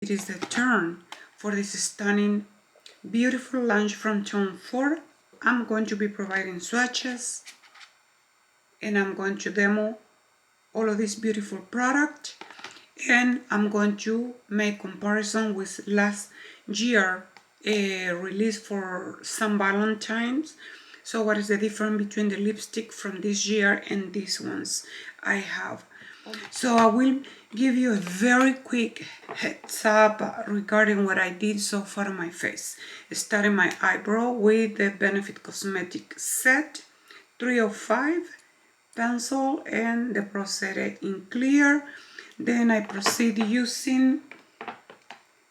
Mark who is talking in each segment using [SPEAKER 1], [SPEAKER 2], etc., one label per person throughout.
[SPEAKER 1] It is the turn for this stunning, beautiful launch from Tom Ford. I'm going to be providing swatches and I'm going to demo all of this beautiful product, and I'm going to make comparison with last year release for some Valentines. So what is the difference between the lipstick from this year and these ones I have? So I will give you a very quick heads up regarding what I did so far on my face. Starting my eyebrow with the Benefit Cosmetic set 305 pencil and the Procede in clear. Then I proceed using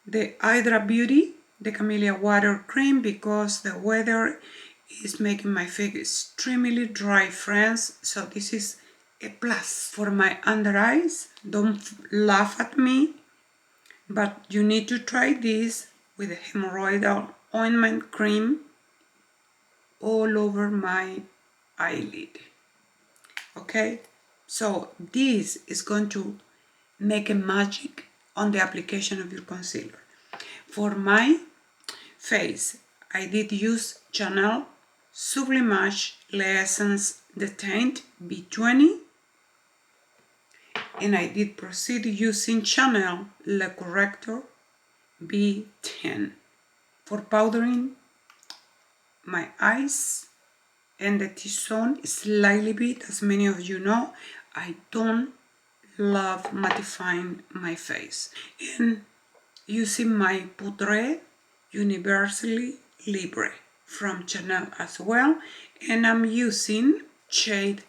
[SPEAKER 1] the Hydra Beauty, the Camellia Water Cream, because the weather is making my face extremely dry, friends. So this is a plus for my under eyes. Don't laugh at me, but you need to try this with a hemorrhoidal ointment cream all over my eyelid. Okay, so this is going to make a magic on the application of your concealer. For my face, I did use Chanel Sublimage L'Essence de Tint B20, and I did proceed using Chanel Le Corrector B10 for powdering my eyes and the T-zone slightly bit. As many of you know, I don't love mattifying my face. And using my Poudre Universally Libre from Chanel as well, and I'm using shade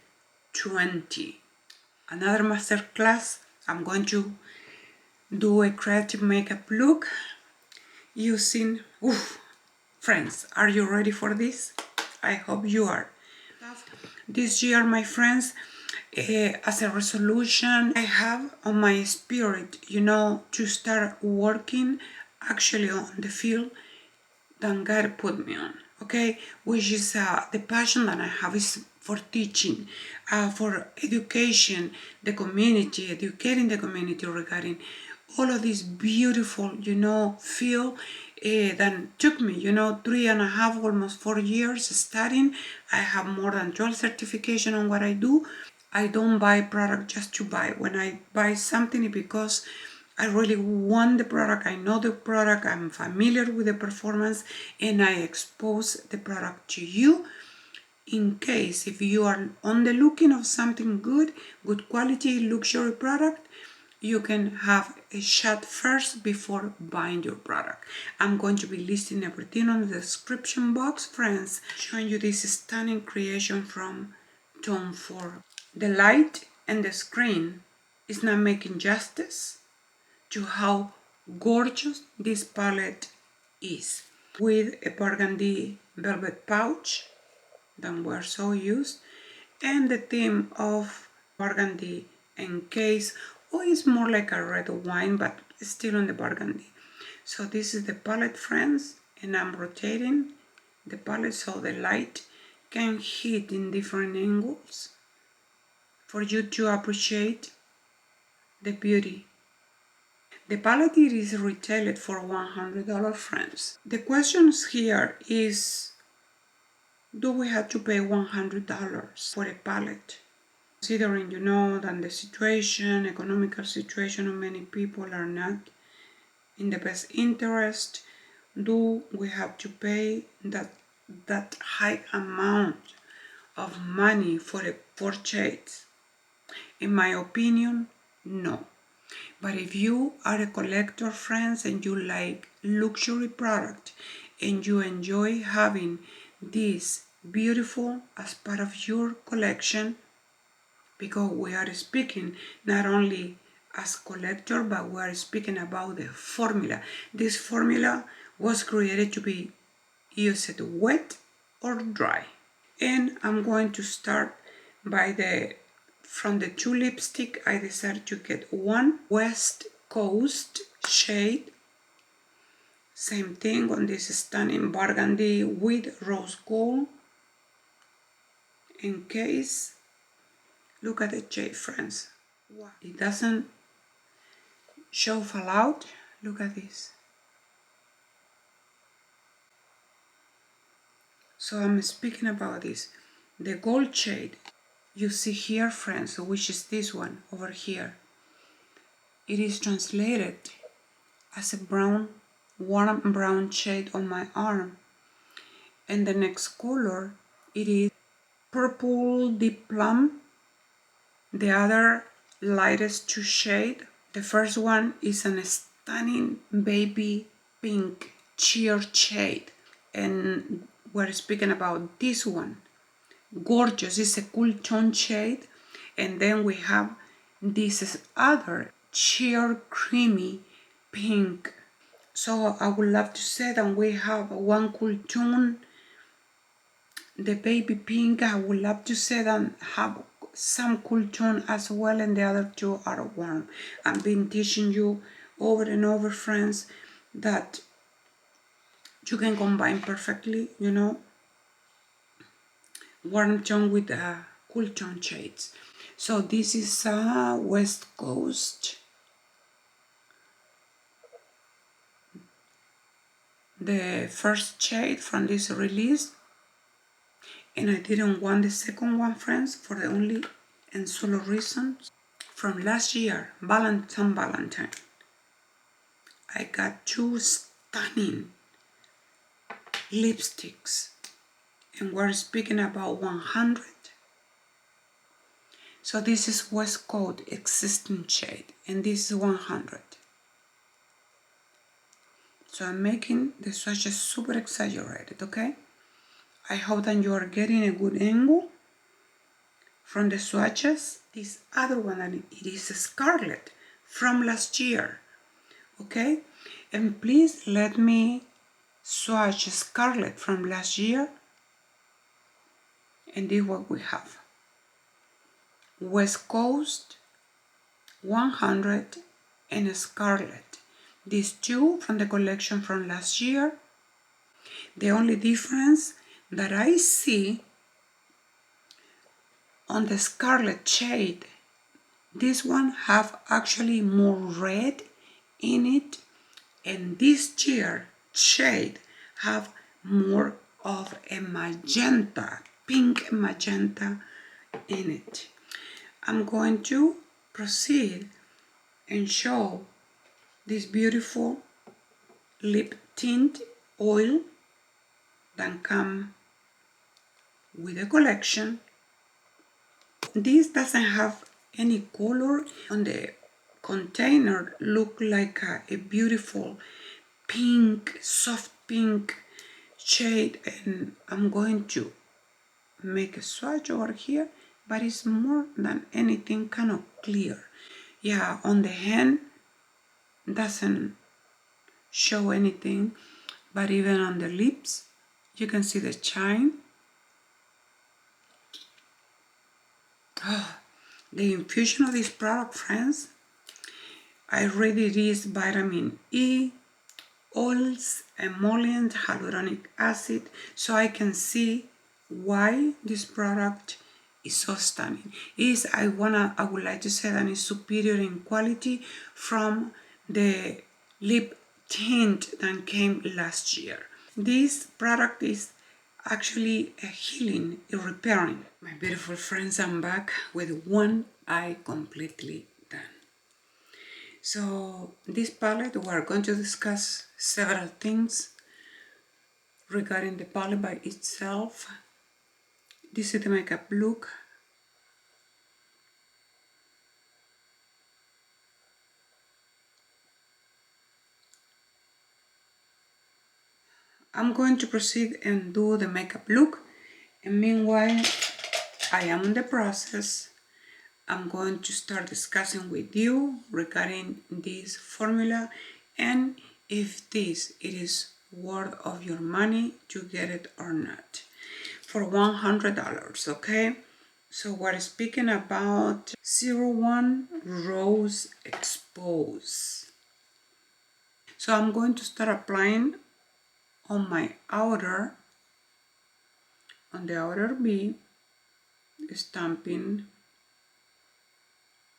[SPEAKER 1] 20. Another masterclass, I'm going to do a creative makeup look using, friends, are you ready for this? I hope you are. This year, my friends, as a resolution I have on my spirit, to start working actually on the field that God put me on, okay? Which is the passion that I have is for teaching, for education, the community, educating the community regarding all of this beautiful, field that took me, 3.5, almost 4 years studying. I have more than 12 certification on what I do. I don't buy product just to buy. When I buy something, it's because I really want the product, I know the product, I'm familiar with the performance, and I expose the product to you in case if you are on the looking of something good quality luxury product, you can have a shot first before buying your product. I'm going to be listing everything on the description box, friends, showing you this stunning creation from Tom Ford. The light and the screen is not making justice to how gorgeous this palette is. With a burgundy velvet pouch that we're so used, and the theme of burgundy encase, it's more like a red wine, but still on the burgundy. So this is the palette, friends, and I'm rotating the palette so the light can hit in different angles for you to appreciate the beauty. The palette is retailed for $100, friends. The questions here is, do we have to pay $100 for a palette? Considering, that the situation, economical situation of many people are not in the best interest, do we have to pay that high amount of money for a purchase? In my opinion, no. But if you are a collector, friends, and you like luxury product and you enjoy having this beautiful as part of your collection, because we are speaking not only as collector, but we are speaking about the formula. This formula was created to be used wet or dry. And I'm going to start from the 2 lipstick, I decided to get one West Coast shade. Same thing on this stunning burgundy with rose gold encase. Look at the shade, friends. Wow. It doesn't show fallout. Look at this. So I'm speaking about this. The gold shade you see here, friends, which is this one over here. It is translated as a brown, warm brown shade on my arm. And the next color, it is purple deep plum. The other lightest two shade. The first one is a stunning baby pink sheer shade. And we're speaking about this one. Gorgeous, it's a cool tone shade. And then we have this other sheer creamy pink. So I would love to say that we have one cool tone, the baby pink. I would love to say that have some cool tone as well, and the other two are warm. I've been teaching you over and over, friends, that you can combine perfectly, you know, warm tone with cool tone shades. So this is West Coast. The first shade from this release, and I didn't want the second one, friends, for the only and solo reason. From last year, Valentine, I got two stunning lipsticks, and we're speaking about 100. So this is West Coast existing shade, and this is 100. So I'm making the swatches super exaggerated, okay? I hope that you are getting a good angle from the swatches. This other one, and it is Scarlet from last year, okay? And please let me swatch Scarlet from last year. And this is what we have. West Coast, 100, and Scarlet. These two from the collection from last year. The only difference that I see on the Scarlet shade, this one have actually more red in it, and this year shade have more of a magenta, pink magenta in it. I'm going to proceed and show this beautiful lip tint oil that come with the collection. This doesn't have any color on the container. Look like a beautiful pink, soft pink shade, and I'm going to make a swatch over here, but it's more than anything kind of clear. Yeah, on the hand doesn't show anything, but even on the lips you can see the shine. Oh, the infusion of this product, friends, I read it is vitamin E, oils, emollient, hyaluronic acid, so I can see why this product is so stunning. I would like to say that it's superior in quality from the lip tint that came last year. This product is actually a healing, a repairing. My beautiful friends, I'm back with one eye completely done. So this palette, we're going to discuss several things regarding the palette by itself. This is the makeup look. I'm going to proceed and do the makeup look, and meanwhile I am in the process. I'm going to start discussing with you regarding this formula and if it is worth of your money to get it or not. For $100, okay? So we're speaking about 01 Rose Expose. So I'm going to start applying on my outer, on the outer V, stamping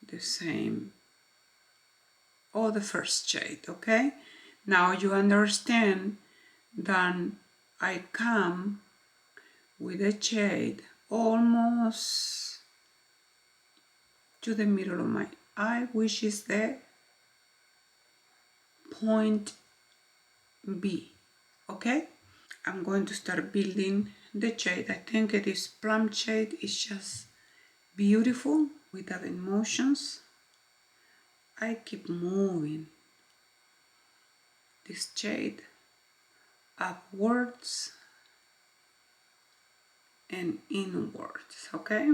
[SPEAKER 1] the same or the first shade, okay? Now you understand that I come with a shade almost to the middle of my eye, which is the point B, okay? I'm going to start building the shade. I think this plum shade is just beautiful without emotions. I keep moving this shade upwards and inwards, okay?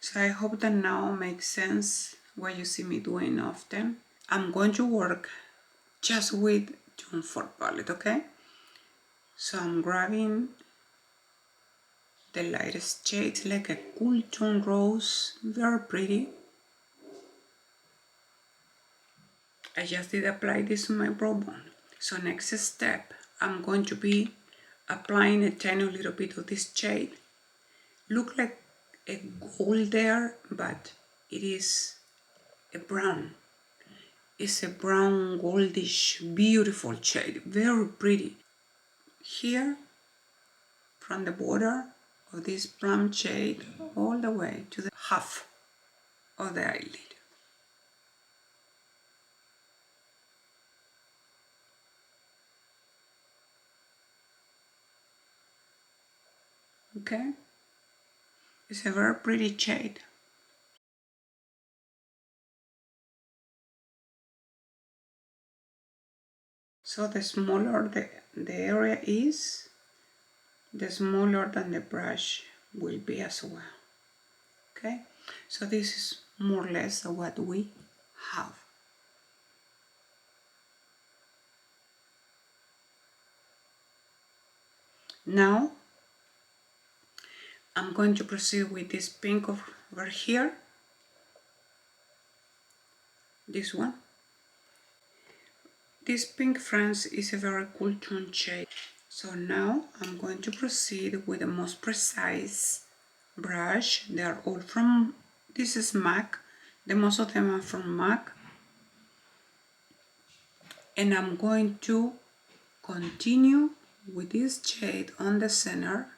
[SPEAKER 1] So I hope that now makes sense what you see me doing often. I'm going to work just with June 4 palette, okay? So I'm grabbing the lightest shades like a cool tone rose, very pretty. I just did apply this on my brow bone. So next step, I'm going to be applying a tiny little bit of this shade. Look like a gold there, but it is a brown. It's a brown goldish, beautiful shade, very pretty. Here, from the border of this plum shade all the way to the half of the eyelid. Okay? It's a very pretty shade. So the smaller the area is, the smaller than the brush will be as well. Okay? So this is more or less what we have. Now, I'm going to proceed with this pink over here. This one. This pink, friends, is a very cool tone shade. So now I'm going to proceed with the most precise brush. They are all from, this is MAC. The most of them are from MAC. And I'm going to continue with this shade on the center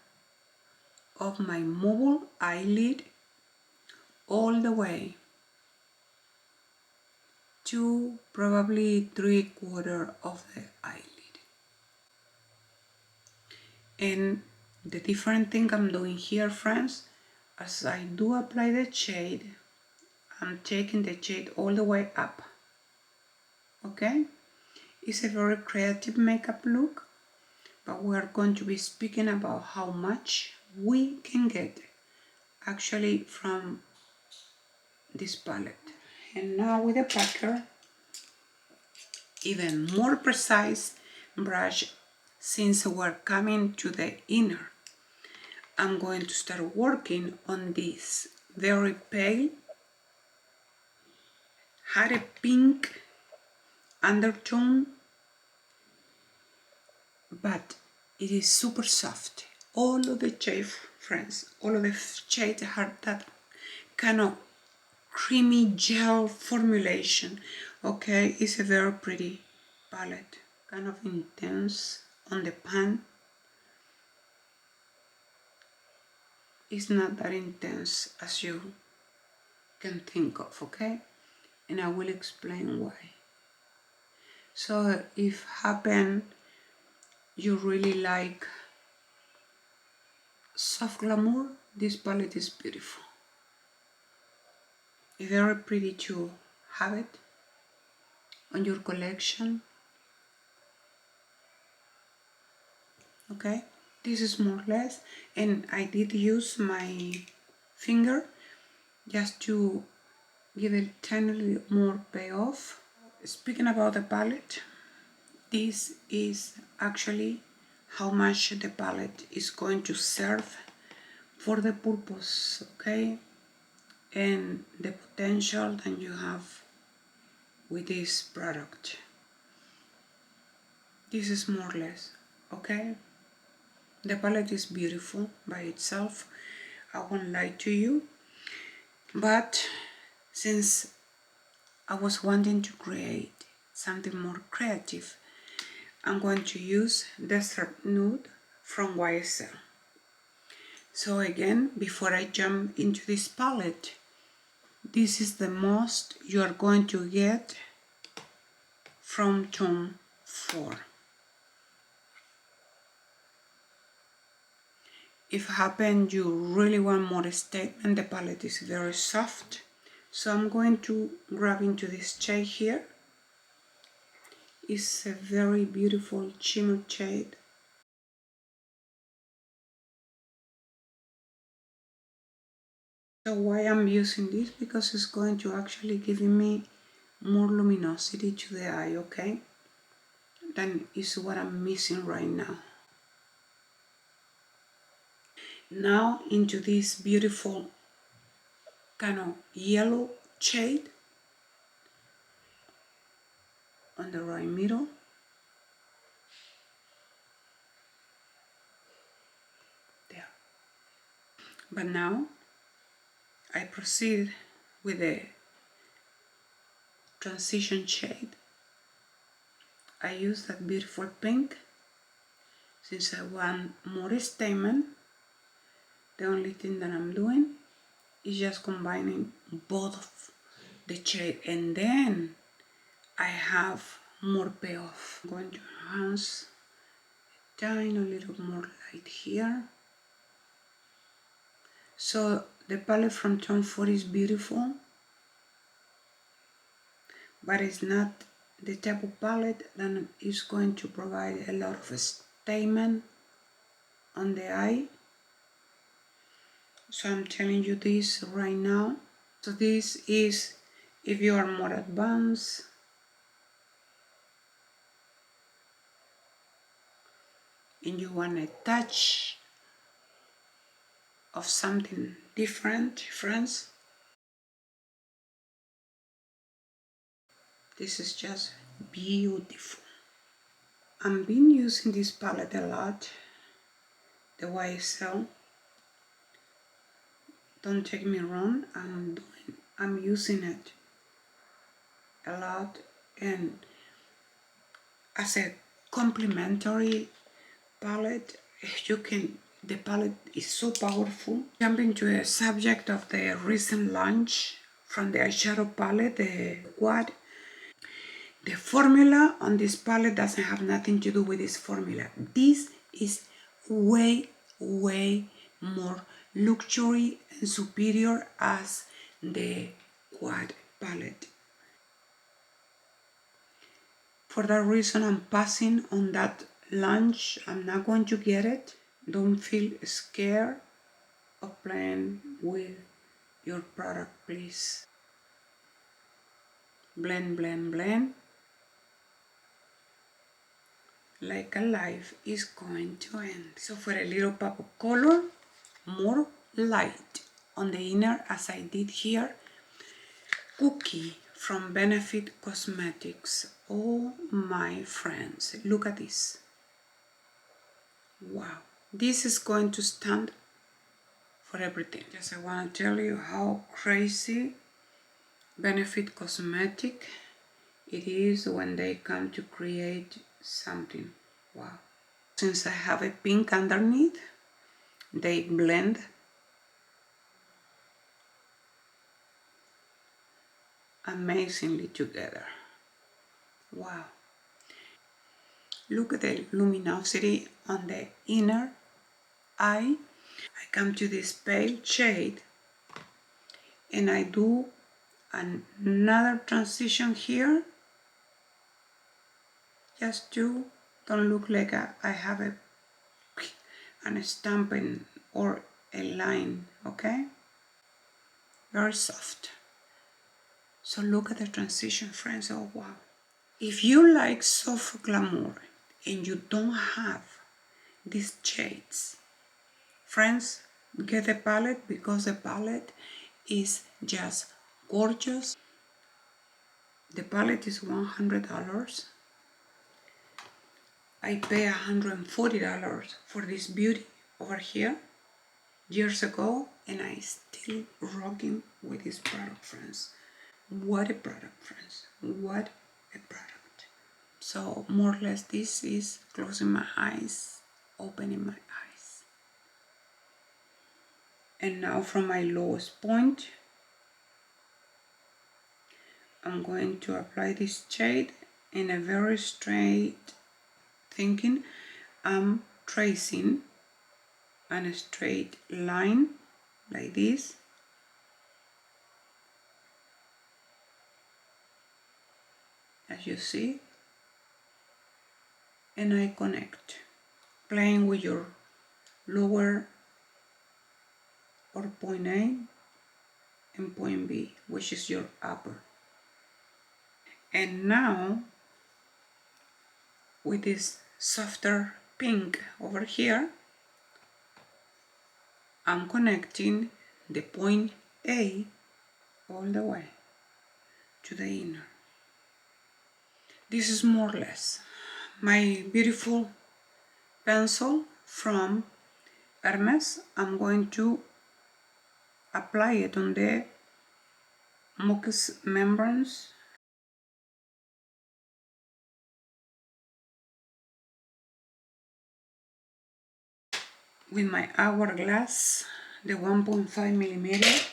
[SPEAKER 1] of my mobile eyelid all the way to probably 3/4 of the eyelid. And the different thing I'm doing here, friends, as I do apply the shade, I'm taking the shade all the way up. Okay? It's a very creative makeup look, but we are going to be speaking about how much we can get actually from this palette. And now with the packer, even more precise brush, since we're coming to the inner, I'm going to start working on this very pale, had a pink undertone, but it is super soft. All of the shades, friends, all of the shades have that kind of creamy gel formulation. Okay, it's a very pretty palette, kind of intense on the pan. It's not that intense as you can think of, okay? And I will explain why. So if happen you really like soft glamour, this palette is beautiful. It's very pretty to have it on your collection. Okay, this is more or less, and I did use my finger just to give it a tiny little more payoff. Speaking about the palette, this is actually how much the palette is going to serve for the purpose, okay, and the potential that you have with this product. This is more or less, okay. The palette is beautiful by itself, I won't lie to you, but since I was wanting to create something more creative. I'm going to use Desert Nude from YSL. So again, before I jump into this palette, this is the most you are going to get from Tom 4. If happen you really want more statement, the palette is very soft. So I'm going to grab into this shade here. It's a very beautiful shimmer shade. So why I'm using this? Because it's going to actually give me more luminosity to the eye, okay? Than is what I'm missing right now. Now into this beautiful kind of yellow shade on the right middle. There. But now I proceed with the transition shade. I use that beautiful pink. Since I want more statement, the only thing that I'm doing is just combining both of the shade, and then I have more payoff. I'm going to enhance tiny little more light here. So the palette from Tom 4 is beautiful, but it's not the type of palette that is going to provide a lot of statement on the eye. So I'm telling you this right now. So this is if you are more advanced, and you want a touch of something different, friends. This is just beautiful. I've been using this palette a lot, the YSL. Don't take me wrong, I'm using it a lot, and as a complementary palette, the palette is so powerful. Jumping to a subject of the recent launch from the eyeshadow palette, the quad. The formula on this palette doesn't have nothing to do with this formula. This is way more luxury and superior as the quad palette. For that reason, I'm passing on that launch. I'm not going to get it. Don't feel scared of playing with your product, please. Blend, blend, blend. Like a life is going to end. So for a little pop of color, more light on the inner as I did here. Cookie from Benefit Cosmetics. Oh my friends, look at this. Wow, this is going to stand for everything. Just I want to tell you how crazy Benefit Cosmetic it is when they come to create something. Wow. Since I have a pink underneath, they blend amazingly together. Wow. Look at the luminosity on the inner eye. I come to this pale shade and I do another transition here, just to don't look like I have a stamping or a line, okay? Very soft. So look at the transition, friends. Oh wow. If you like soft glamour and you don't have these shades, friends, get a palette, because the palette is just gorgeous. The palette is $100. I pay $140 for this beauty over here years ago, and I still rocking with this product, friends. What a product, friends. What a product. So more or less this is closing my eyes, opening my eyes. And now from my lowest point, I'm going to apply this shade in a very straight thinking. I'm tracing on a straight line like this. As you see, and I connect, playing with your lower or point A and point B, which is your upper. And now with this softer pink over here, I'm connecting the point A all the way to the inner. This is more or less my beautiful pencil from Hermes. I'm going to apply it on the mucous membranes with my hourglass, the 1.5 millimeter.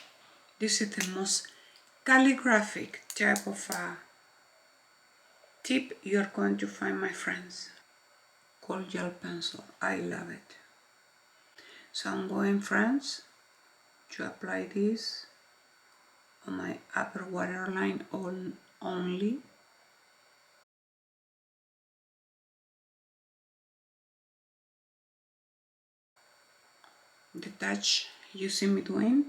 [SPEAKER 1] This is the most calligraphic type of tip you're going to find, my friends. Cold gel pencil, I love it. So I'm going, friends, to apply this on my upper waterline only. The touch you see me doing,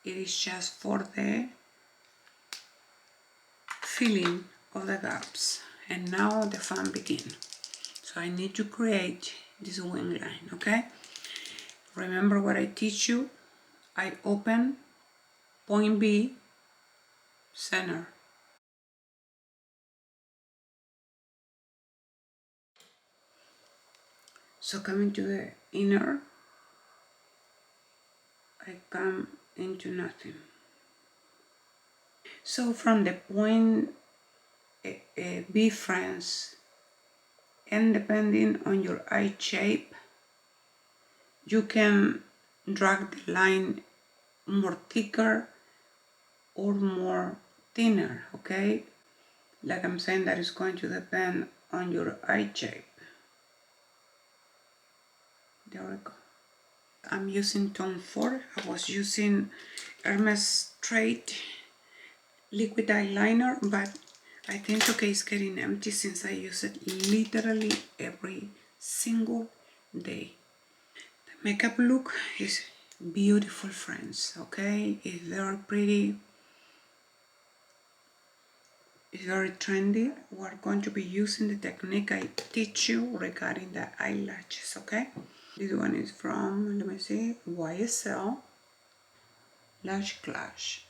[SPEAKER 1] it is just for the filling of the gaps. And now the fun begins. So I need to create this wing line, okay? Remember what I teach you? I open point B, center. So coming to the inner, I come into nothing. So from the point B, friends, and depending on your eye shape, you can drag the line more thicker or more thinner, okay? Like I'm saying, that is going to depend on your eye shape. There we go. I'm using tone 4. I was using Hermes Straight liquid eyeliner, but I think okay, it's getting empty since I use it literally every single day. The makeup look is beautiful, friends, okay? It's very pretty. It's very trendy. We're going to be using the technique I teach you regarding the eyelashes, okay? This one is from, let me see, YSL Lash Clash.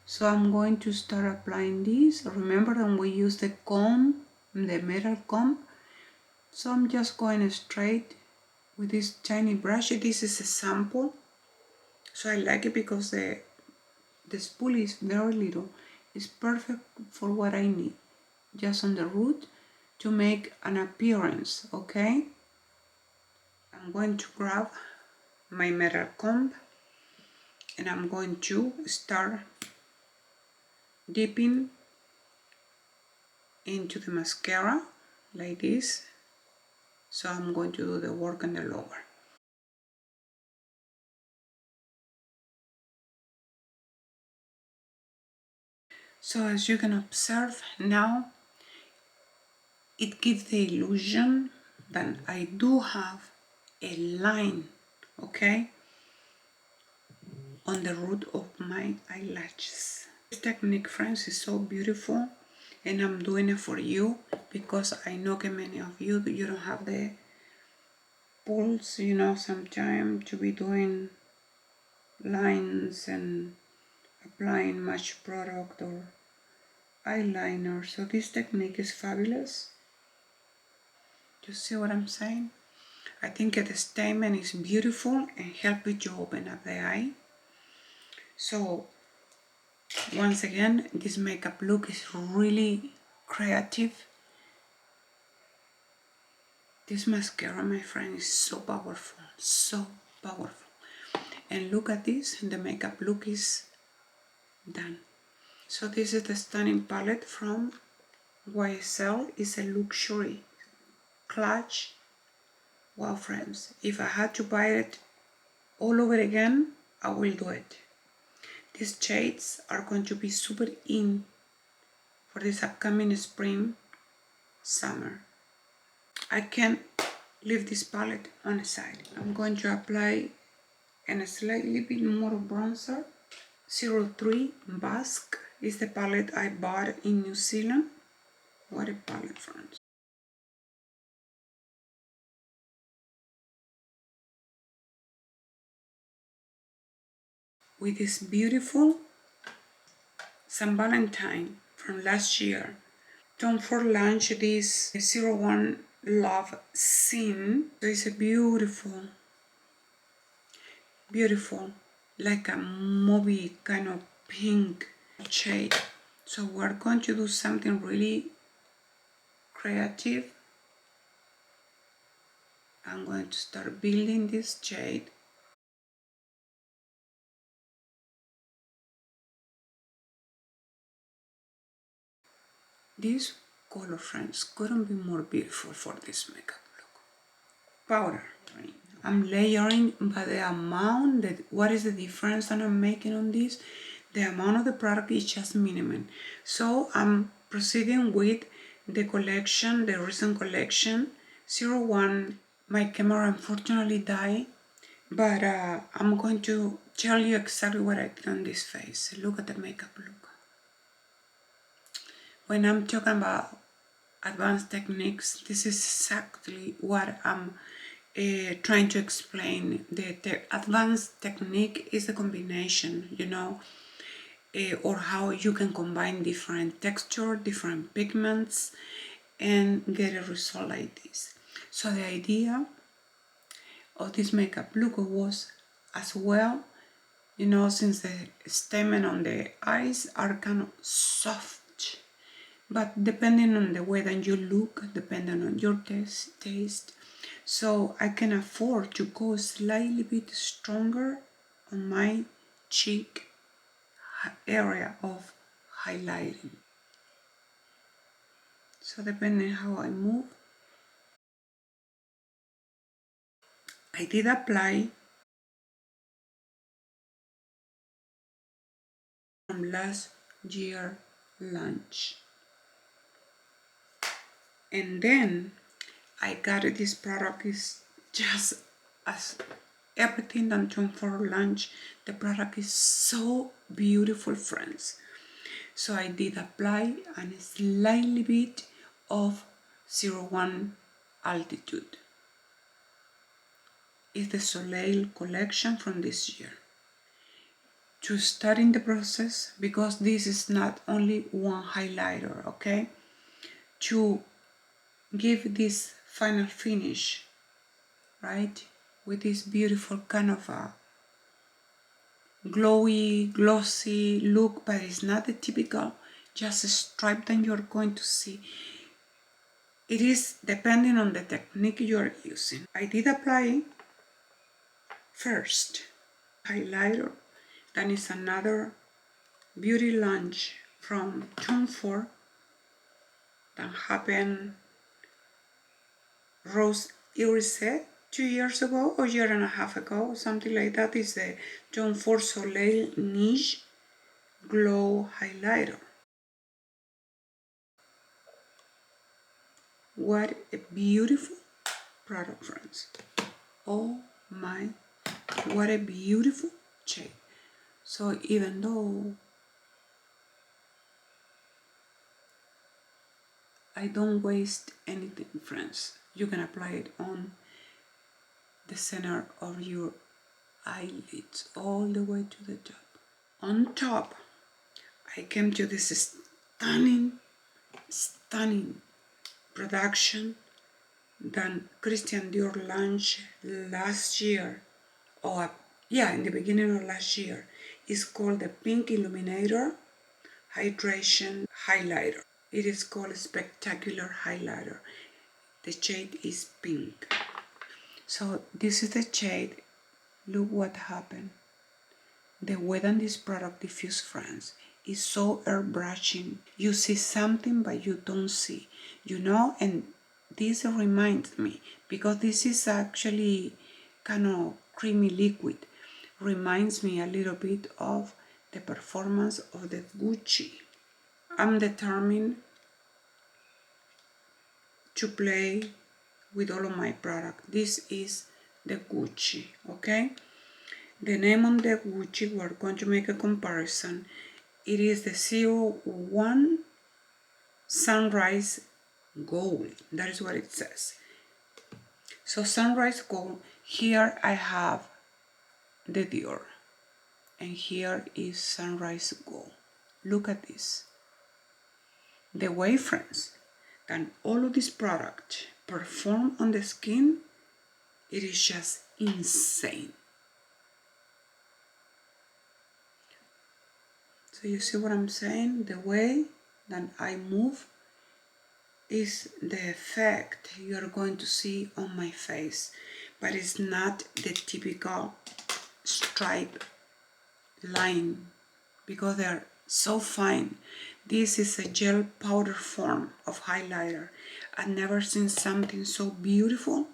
[SPEAKER 1] So I'm going to start applying this. Remember when we use the comb, the metal comb? So I'm just going straight with this tiny brush. This is a sample. So I like it because the spool is very little. It's perfect for what I need. Just on the root to make an appearance, okay? I'm going to grab my metal comb and I'm going to start dipping into the mascara like this. So I'm going to do the work on the lower. So as you can observe now, it gives the illusion that I do have a line, okay, on the root of my eyelashes. This technique, friends, is so beautiful, and I'm doing it for you because I know that many of you don't have the pulse, you know, sometimes to be doing lines and applying much product or eyeliner. So this technique is fabulous. You see what I'm saying? I think the statement is beautiful and help you to open up the eye. So Once again, this makeup look is really creative. This mascara, my friend, is so powerful, so powerful. And look at this, the makeup look is done. So this is the stunning palette from YSL. It's a luxury clutch. Wow, friends, if I had to buy it all over again, I will do it. These shades are going to be super in for this upcoming spring, summer. I can leave this palette on the side. I'm going to apply a slightly bit more bronzer. 03 Basque is the palette I bought in New Zealand. What a palette, friends. With this beautiful San Valentine from last year. Tom Ford launched this 01 Love Scene. So it's a beautiful, beautiful, like a movie kind of pink shade. So we're going to do something really creative. I'm going to start building this shade. This color, friends, couldn't be more beautiful for this makeup look. Powder. I'm layering, but the amount, that what is the difference that I'm making on this? The amount of the product is just minimum. So I'm proceeding with the collection, the recent collection, 01. My camera unfortunately died, but I'm going to tell you exactly what I did on this face. Look at the makeup look. When I'm talking about advanced techniques, this is exactly what I'm trying to explain. The advanced technique is a combination, you know, or how you can combine different texture, different pigments, and get a result like this. So the idea of this makeup look was as well, you know, since the statement on the eyes are kind of soft, but depending on the way that you look, depending on your taste, so I can afford to go slightly bit stronger on my cheek area of highlighting. So depending how I move, I did apply from last year launch. And then I got this product is just as everything that Tom for launch. The product is so beautiful, friends. So I did apply a slightly bit of 01 Altitude. It's the Soleil collection from this year. To start in the process, because this is not only one highlighter, okay? To give this final finish, right? With this beautiful kind of a glowy, glossy look, but it's not the typical just a stripe that you're going to see. It is depending on the technique you're using. I did apply first highlighter, then is another beauty lunch from Tom Ford that happened Rose Iris 2 years ago or year and a half ago, something like that. Is the Tom Ford Soleil Niche Glow Highlighter. What a beautiful product, friends. Oh my, what a beautiful shade. So even though I don't waste anything, friends, you can apply it on the center of your eyelids all the way to the top. On top, I came to this stunning production that Christian Dior launched last year, or yeah, in the beginning of last year. is called the Pink Illuminator Hydration Highlighter. It is called Spectacular Highlighter. The shade is pink. So this is the shade. Look what happened. The way that this product diffuse, friends, is so airbrushing. You see something but you don't see, you know. And this reminds me, because this is actually kind of creamy liquid, reminds me a little bit of the performance of the Gucci. I'm determined to play with all of my product. This is the Gucci, okay? The name on the Gucci, we're going to make a comparison. It is the 01 Sunrise Gold. That is what it says. So Sunrise Gold, here I have the DIOR. And here is Sunrise Gold. Look at this. The way, friends, that all of this product perform on the skin, it is just insane. So you see what I'm saying? The way that I move is the effect you're going to see on my face, but it's not the typical stripe line because they're so fine. This is a gel powder form of highlighter. I've never seen something so beautiful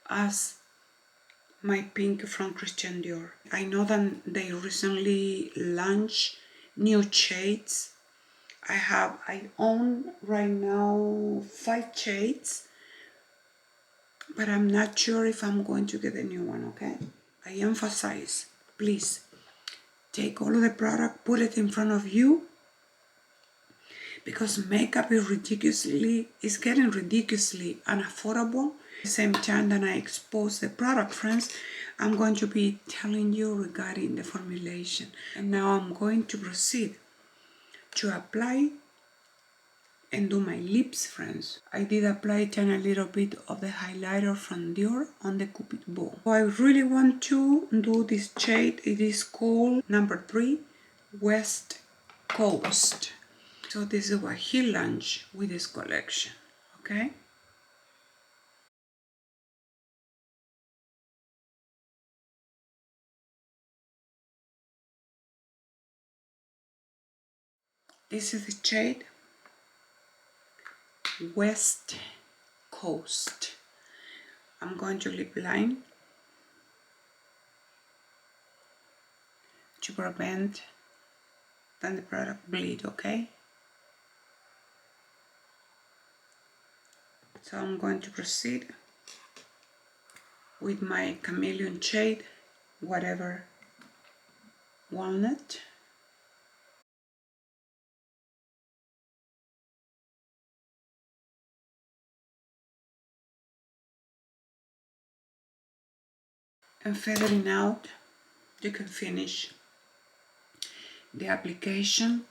[SPEAKER 1] as my pink from Christian Dior. I know that they recently launched new shades. I own right now 5 shades, but I'm not sure if I'm going to get a new one, okay? I emphasize, please, take all of the product, put it in front of you, because makeup is getting ridiculously unaffordable. At the same time that I expose the product, friends, I'm going to be telling you regarding the formulation. And now I'm going to proceed to apply and do my lips, friends. I did apply a little bit of the highlighter from Dior on the Cupid bow. So I really want to do this shade. It is called number 3, West Coast. So this is what he launched with this collection, okay? This is the shade West Coast. I'm going to lip line to prevent that the product bleed, okay? So I'm going to proceed with my chameleon shade, whatever, walnut. And feathering out, you can finish the application.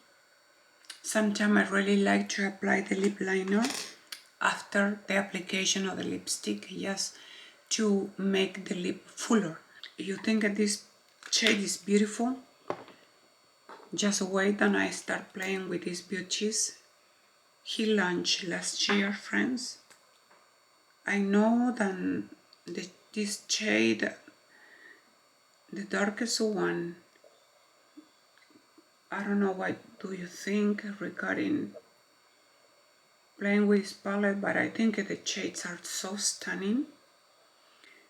[SPEAKER 1] Sometimes I really like to apply the lip liner after the application of the lipstick, just to make the lip fuller. If you think that this shade is beautiful, just wait and I start playing with these beauties. He launched last year, friends. I know that this shade, the darkest one, I don't know what do you think regarding playing with this palette, but I think the shades are so stunning.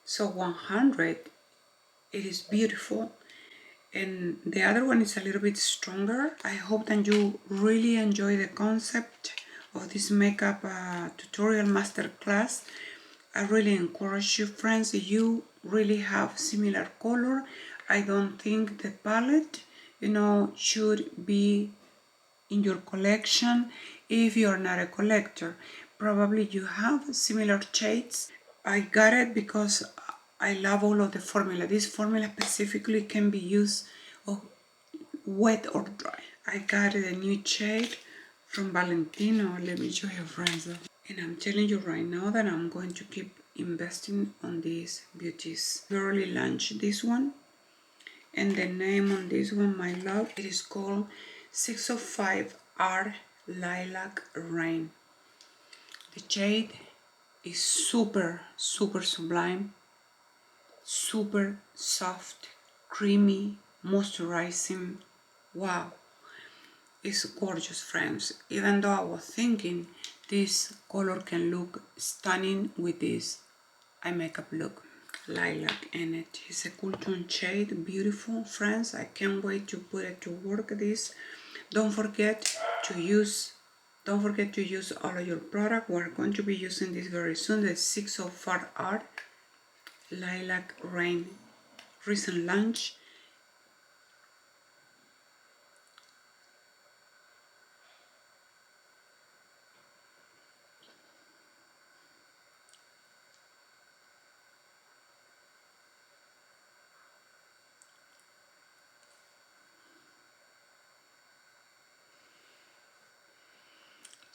[SPEAKER 1] So 100, it is beautiful. And the other one is a little bit stronger. I hope that you really enjoy the concept of this makeup tutorial masterclass. I really encourage you, friends, if you really have similar color, I don't think the palette, should be in your collection if you're not a collector. Probably you have similar shades. I got it because I love all of the formula. This formula specifically can be used wet or dry. I got a new shade from Valentino. Let me show you, friends. And I'm telling you right now that I'm going to keep investing on these beauties. We already launched this one. And the name on this one, my love, it is called 605R Lilac Rain. The shade is super sublime, super soft, creamy, moisturizing. Wow, it's gorgeous, friends. Even though I was thinking this color can look stunning with this eye makeup look. Lilac in it. It's a cool tone shade, beautiful, friends. I can't wait to put it to work. This. Don't forget to use all of your product. We're going to be using this very soon. The 604R Lilac Rain recent launch.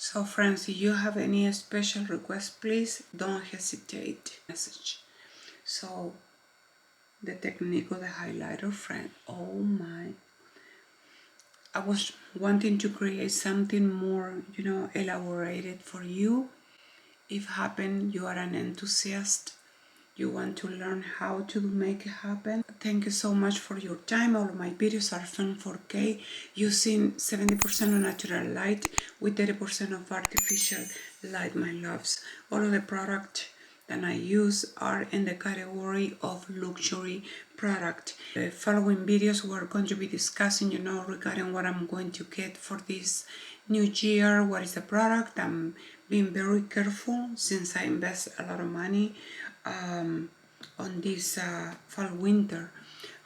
[SPEAKER 1] So friends, if you have any special requests, please don't hesitate. Message. So the technique of the highlighter, friend. Oh my. I was wanting to create something more, elaborated for you. If happen, you are an enthusiast, you want to learn how to make it happen. Thank you so much for your time. All of my videos are filmed 4K using 70% of natural light with 30% of artificial light, my loves. All of the product that I use are in the category of luxury product. The following videos we're going to be discussing, regarding what I'm going to get for this new year, what is the product. I'm being very careful since I invest a lot of money on these fall winter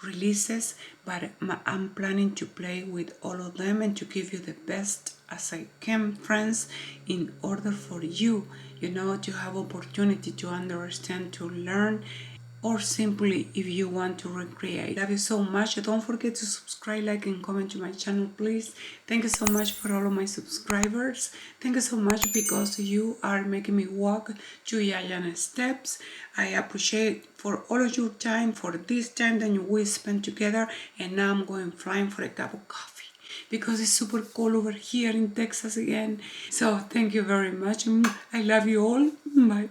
[SPEAKER 1] releases, but I'm planning to play with all of them and to give you the best as I can, friends, in order for you, to have opportunity to understand, to learn, or simply if you want to recreate. Love you so much. Don't forget to subscribe, like, and comment to my channel, please. Thank you so much for all of my subscribers. Thank you so much because you are making me walk Juliana's steps. I appreciate for all of your time, for this time that we spent together, and now I'm going flying for a cup of coffee because it's super cold over here in Texas again. So thank you very much. I love you all. Bye.